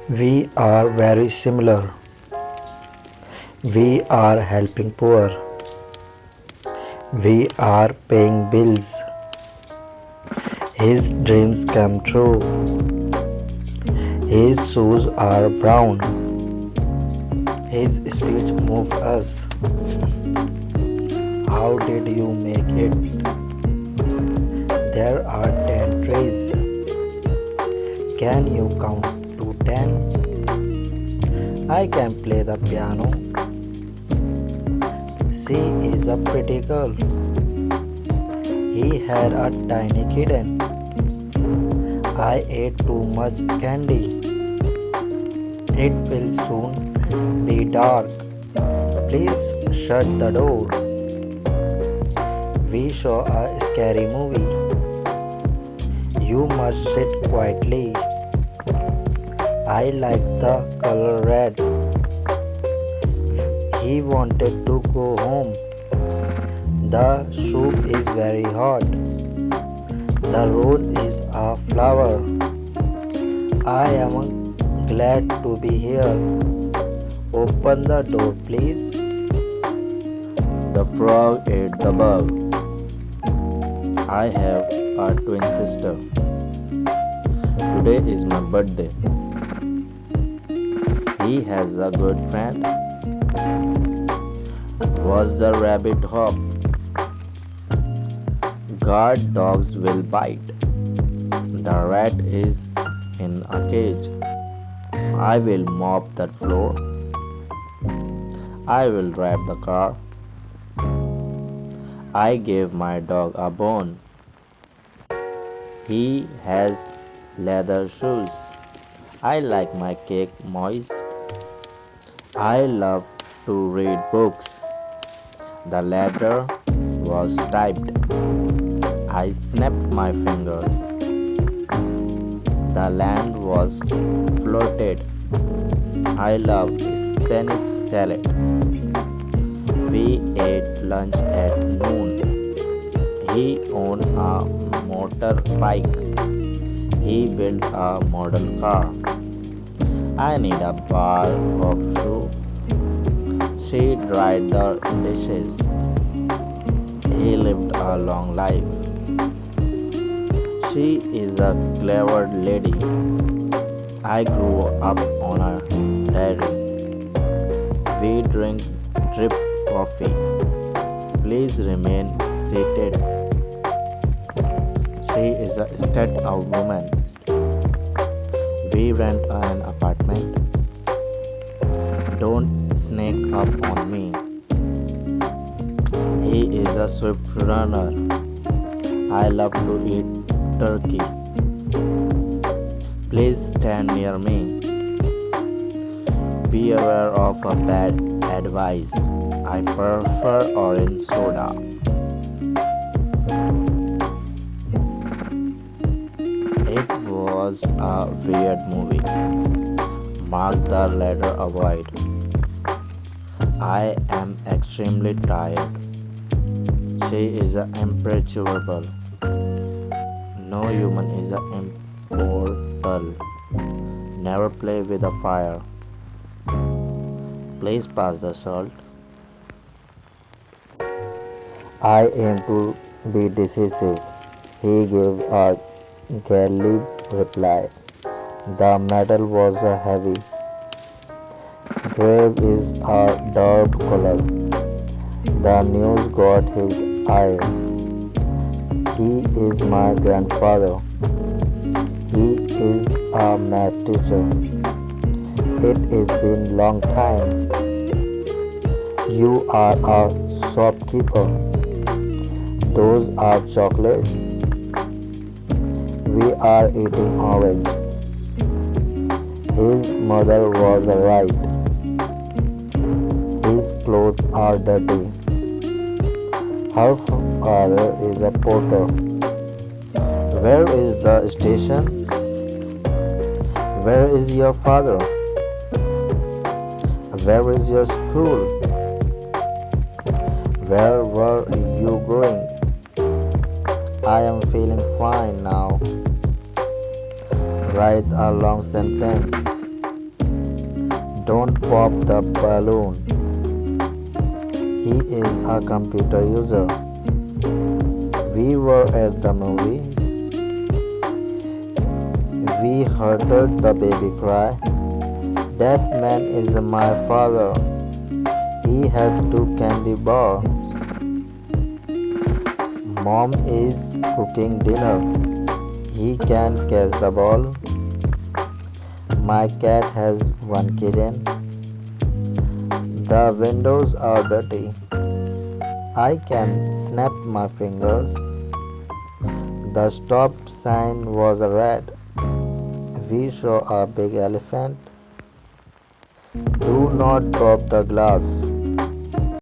We are very similar. We are helping poor. We are paying bills. His dreams come true. His shoes are brown. His speech moved us. How did you make it? There are 10 trees. Can you count to 10? I can play the piano. She is a pretty girl. He had a tiny kitten. I ate too much candy. It will soon be dark. Please shut the door. We saw a scary movie. You must sit quietly. I like the color red. He wanted to go home. The soup is very hot. The rose is a flower. I am glad to be here. Open the door, please. The frog ate the bug. I have a twin sister. Today is my birthday. He has a good friend. Was the rabbit hop? Guard dogs will bite. The rat is in a cage. I will mop that floor. I will drive the car. I gave my dog a bone. He has leather shoes. I like my cake moist. I love to read books. The letter was typed. I snapped my fingers. The land was floated. I love spinach salad. We ate lunch at noon. He owned a motorbike. He built a model car. I need a bar of soup. She dried the dishes. He lived a long life. She is a clever lady. I grew up on a dairy. We drink drip coffee. Please remain seated. She is a stud of woman. We rent an apartment. Don't sneak up on me. He is a swift runner. I love to eat turkey. Please stand near me. Be aware of a bad advice. I prefer orange soda. It was a weird movie. Mark the letter avoid. I am extremely tired. She is imperturbable. No human is immortal. Never play with a fire. Please pass the salt. I aim to be decisive. He gave a glib reply. The metal was heavy. Grave is a dark color. The news got his eye. He is my grandfather. He is a math teacher. It has been long time. You are a shopkeeper. Those are chocolates. We are eating orange. His mother was right. His clothes are dirty. Her father is a porter. Where is the station? Where is your father? Where is your school? Where were you going? I am feeling fine now. Write a long sentence. Don't pop the balloon. He is a computer user. We were at the movies. We heard the baby cry. That man is my father. He has two candy bars. Mom is cooking dinner. He can catch the ball. My cat has one kitten. The windows are dirty. I can snap my fingers. The stop sign was red. We saw a big elephant. Do not drop the glass.